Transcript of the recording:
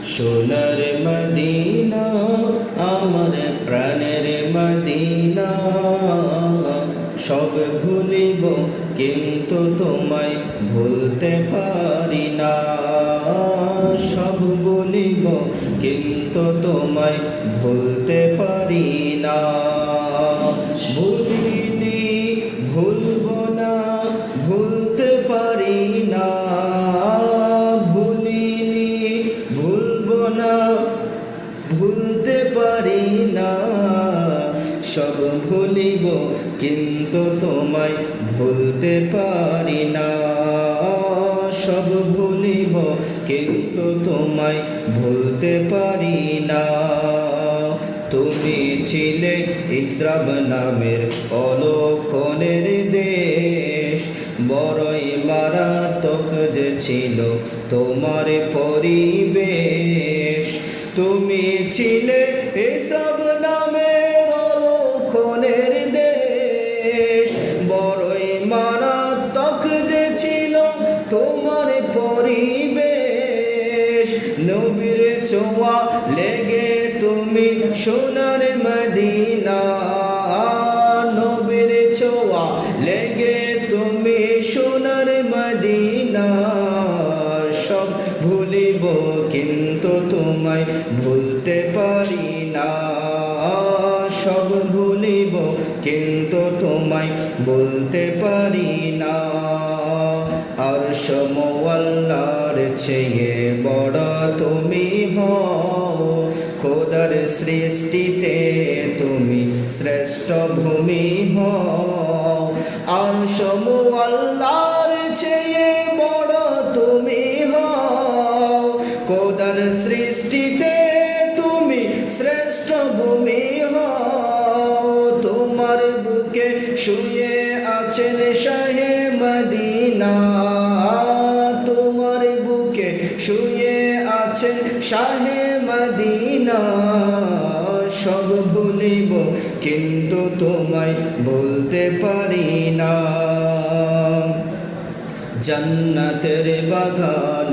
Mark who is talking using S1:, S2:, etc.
S1: সোনার মদিনা আমার প্রাণের মদিনা, সব ভুলিব কিন্তু তোমায় ভুলতে পারি না। সব ভুলিব কিন্তু তোমায় ভুলতে পারি না। ভুলিনি ভুলব না, ভুলতে পারি না। ভুলিনি ভুলব না, ভুলতে পারি না। সব ভুলিব কিন্তু তোমায় ভুলতে পারি না। সব ভুলিব কিন্তু তোমায় ভুলতে পারি না। তুমি ছিলে ইসরাব নামের অলক্ষণের দেশ, বড়ই মারাত্মক যে ছিল তোমার পরিবেশ। তুমি ছিলে ইসরাব নামের অলক্ষণের দেশ, বড়ই মারাত্মক যে ছিল তোমার পরিবেশ। নবীর ছোঁয়া লেগে তুমি সোনার মদিনা, নবীর ছোঁয়া লেগে তুমি সোনার মদিনা। সব ভুলিব কিন্তু তোমায় ভুলতে পারি না। সব ভুলিব কিন্তু তোমায় বলতে পারি না। আরশ মোয়াল্লার চেয়ে বড় তুমি হও, খোদার সৃষ্টিতে তুমি শ্রেষ্ঠ ভূমি হও। আরশ মোয়াল্লার চেয়ে বড় তুমি হও, খোদার সৃষ্টিতে তুমি শ্রেষ্ঠ ভূমি হও। তোমার বুকে শুয়ে আছেন শাহে মদিনা, তোমার বুকে শুয়ে আছেন শাহে মদিনা। সব ভুলিব কিন্তু তোমায় বলতে পারি না। জান্নাতের বাগান